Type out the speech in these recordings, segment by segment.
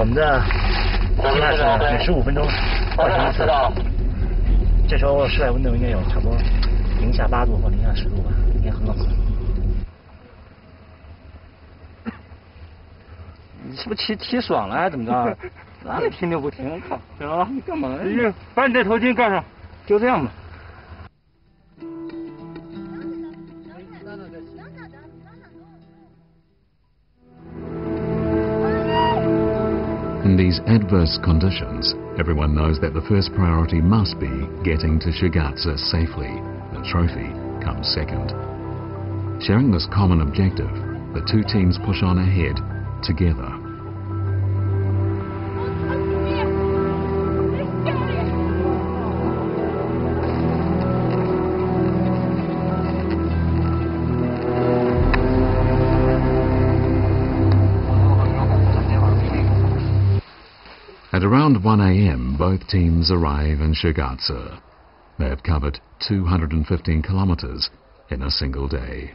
我们的现在是每15分钟换行一次，这时候室外温度应该有差不多零下8度或零下10度吧，应该很冷。你是不是骑爽了还是怎么着？哪里停就不停？靠！行了，你干嘛？把你这头巾盖上，就这样吧。In these adverse conditions, everyone knows that the first priority must be getting to Shigatse safely. The trophy comes second. Sharing this common objective, the two teams push on ahead together. At around 1 a.m, both teams arrive in Shigatse. They have covered 215 kilometers in a single day.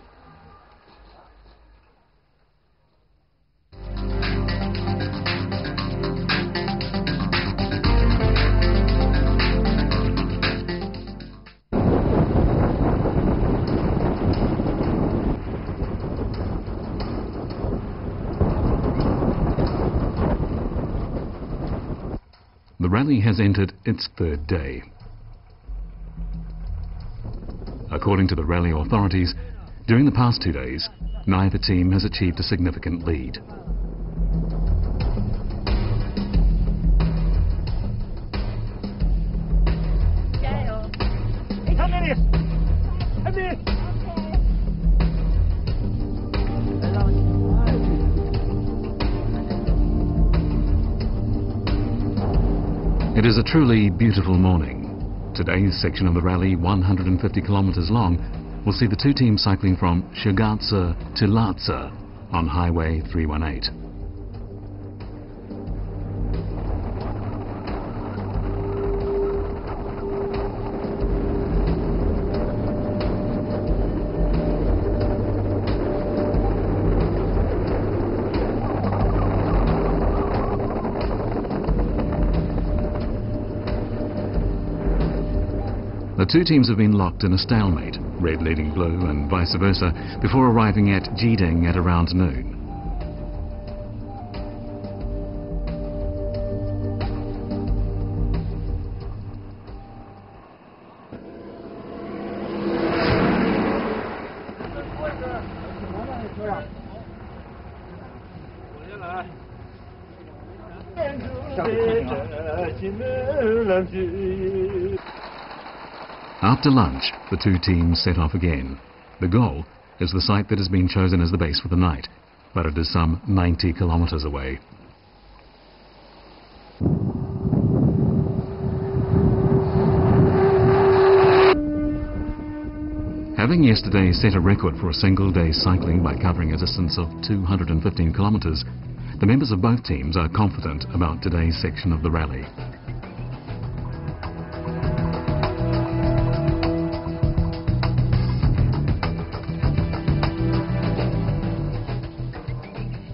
The rally has entered its third day. According to the rally authorities, during the past 2 days, neither team has achieved a significant lead. It is a truly beautiful morning. Today's section of the rally, 150 kilometers long, will see the two teams cycling from Shigatse to Lhasa on Highway 318. The two teams have been locked in a stalemate, red leading blue and vice versa, before arriving at Jiding at around noon. After lunch, the two teams set off again. The goal is the site that has been chosen as the base for the night, but it is some 90 kilometers away. Having yesterday set a record for a single day's cycling by covering a distance of 215 kilometers, the members of both teams are confident about today's section of the rally.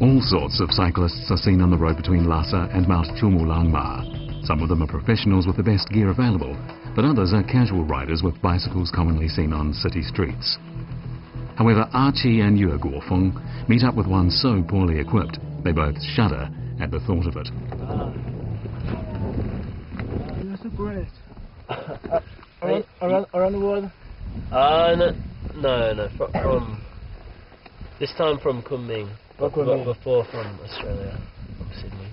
All sorts of cyclists are seen on the road between Lhasa and Mount Chumulangma. Some of them are professionals with the best gear available, but others are casual riders with bicycles commonly seen on city streets. However, Archie and Yue Guofeng meet up with one so poorly equipped, they both shudder at the thought of it. That's great. Around the world? No, from this time from Kunming. Before from Australia, from Sydney.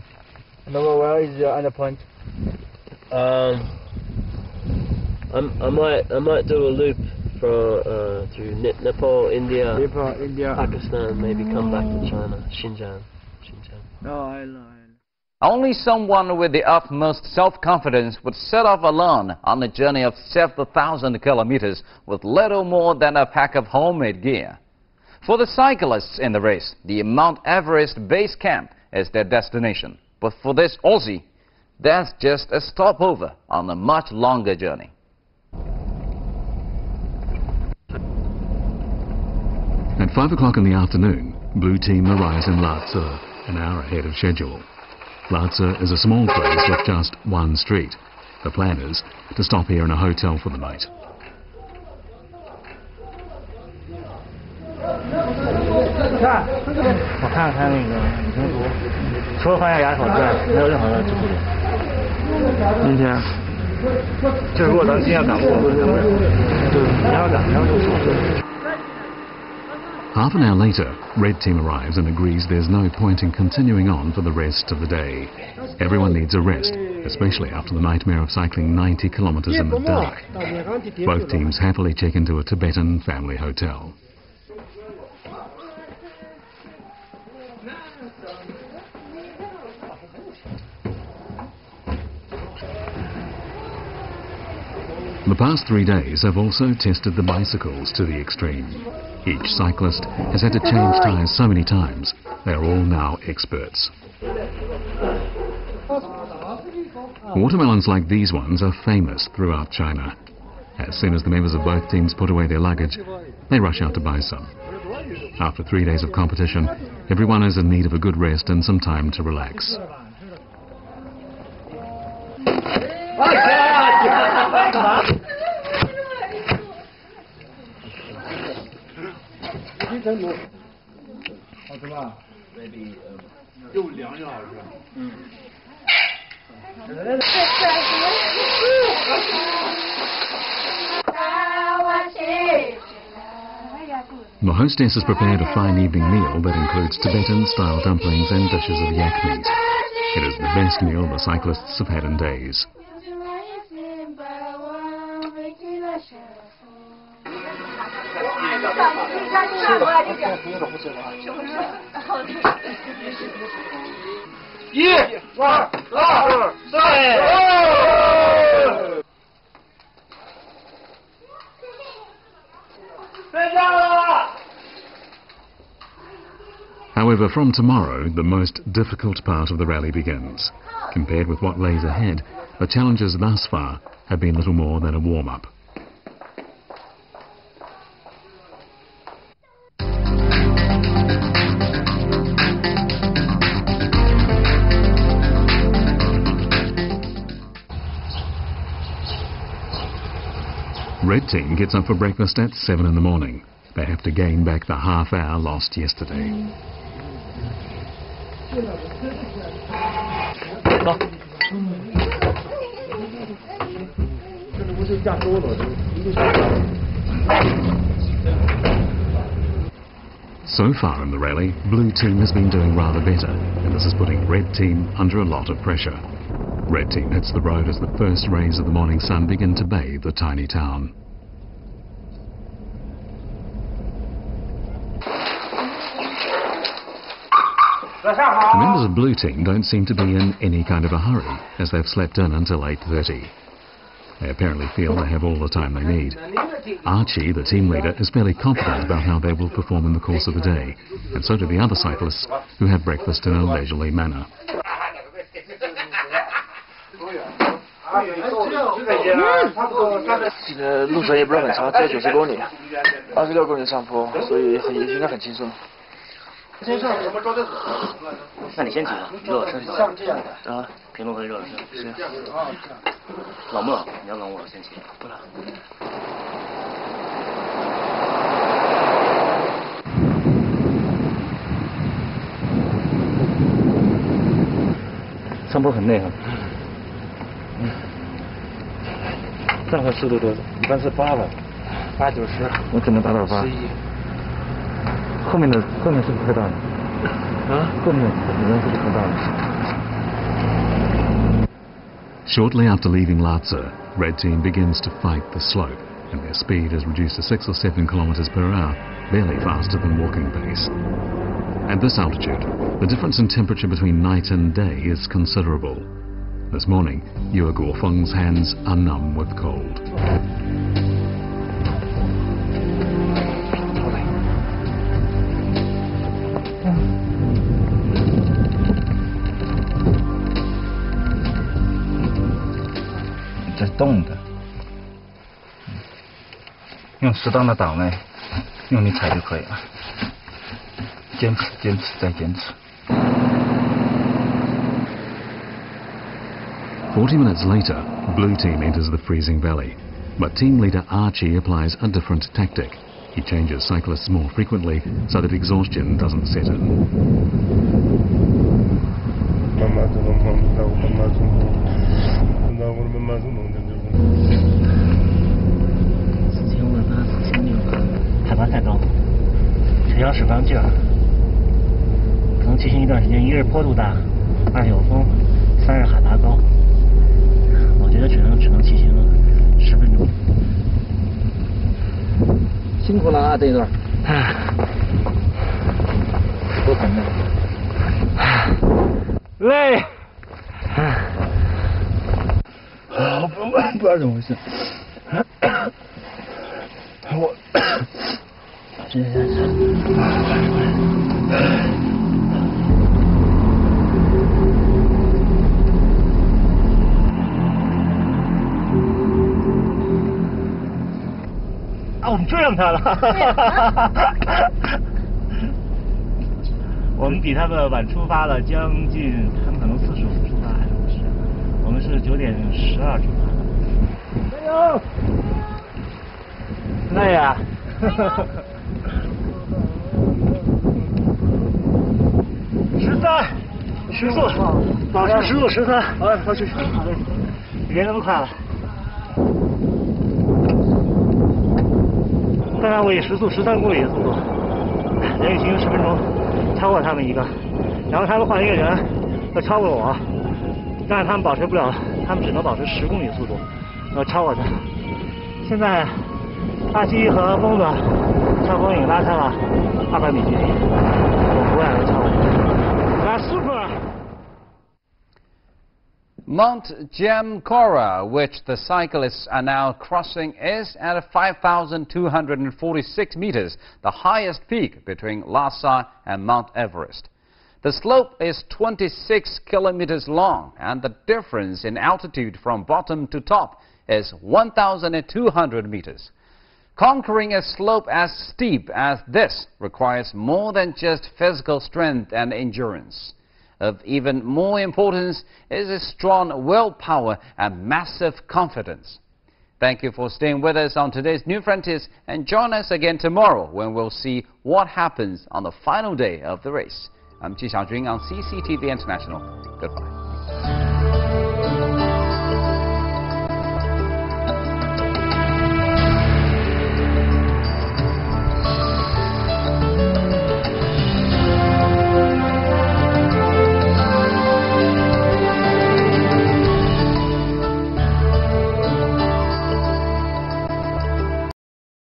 No, where is your other point? I might do a loop through Nepal, India, Pakistan, maybe come back to China, Xinjiang. No, I know. Only someone with the utmost self-confidence would set off alone on a journey of several thousand kilometers with little more than a pack of homemade gear. For the cyclists in the race, the Mount Everest base camp is their destination. But for this Aussie, that's just a stopover on a much longer journey. At 5 o'clock in the afternoon, Blue Team arrives in Lhasa, an hour ahead of schedule. Lhasa is a small place with just one street. The plan is to stop here in a hotel for the night. 我看看那个旅行图，除了换下牙口之外，没有任何的支付点。明天，就是如果咱今天赶不过，就是明天赶，然后就说。 Half an hour later, Red Team arrives and agrees there's no point in continuing on for the rest of the day. Everyone needs a rest, especially after the nightmare of cycling 90 kilometers in the dark. Both teams happily check into a Tibetan family hotel. The past 3 days have also tested the bicycles to the extreme. Each cyclist has had to change tyres so many times, they are all now experts. Watermelons like these ones are famous throughout China. As soon as the members of both teams put away their luggage, they rush out to buy some. After 3 days of competition, everyone is in need of a good rest and some time to relax. The hostess has prepared a fine evening meal that includes Tibetan-style dumplings and dishes of yak meat. It is the best meal the cyclists have had in days. However, from tomorrow, the most difficult part of the rally begins. Compared with what lays ahead, the challenges thus far have been little more than a warm-up. Red Team gets up for breakfast at 7 in the morning. They have to gain back the half hour lost yesterday. So far in the rally, Blue Team has been doing rather better, and this is putting Red Team under a lot of pressure. Red Team hits the road as the first rays of the morning sun begin to bathe the tiny town. The members of Blue Team don't seem to be in any kind of a hurry, as they've slept in until 8:30. They apparently feel they have all the time they need. Archie, the team leader, is fairly confident about how they will perform in the course of the day, and so do the other cyclists, who have breakfast in a leisurely manner.上坡很累哈，这块速度多少？一般是8吧，8、9、10，我只能达到8。后面是不是太大了？啊？后面是不是太大了？ Shortly after leaving Lhasa, Red Team begins to fight the slope, and their speed is reduced to 6 or 7 kilometers per hour, barely faster than walking pace. At this altitude, the difference in temperature between night and day is considerable. This morning, Yue Guofeng's hands are numb with cold. It's 动的，用适当的档位，用力踩就可以了。坚持，坚持，再坚持。40 minutes later, Blue Team enters the freezing valley. But team leader Archie applies a different tactic. He changes cyclists more frequently so that exhaustion doesn't set in.海拔太高，腿要使不上劲儿，可能骑行一段时间，一是坡度大，二是有风，三是海拔高。我觉得只能骑行10分钟。辛苦了啊，这一段。多疼啊！累。啊，不知道怎么回事。我。我们追上他了，我们比他们晚出发了将近，他们可能45出发还是50，我们是9点12出发。加油！累呀！13，时速，保持时速13。好，快去，别那么快了。刚才我以时速13公里的速度，连续骑行10分钟，超过他们一个，然后他们换一个人，又超过我，但是他们保持不了，他们只能保持10公里的速度，超我的。现在阿基和疯子超风影拉开了200米距离，我不会来超我。来 Super。Mount Jamkora, which the cyclists are now crossing, is at 5,246 meters, the highest peak between Lhasa and Mount Everest. The slope is 26 kilometers long, and the difference in altitude from bottom to top is 1,200 meters. Conquering a slope as steep as this requires more than just physical strength and endurance. Of even more importance is a strong willpower and massive confidence. Thank you for staying with us on today's New Frontiers, and join us again tomorrow when we'll see what happens on the final day of the race. I'm Ji Xiaojun on CCTV International. Goodbye.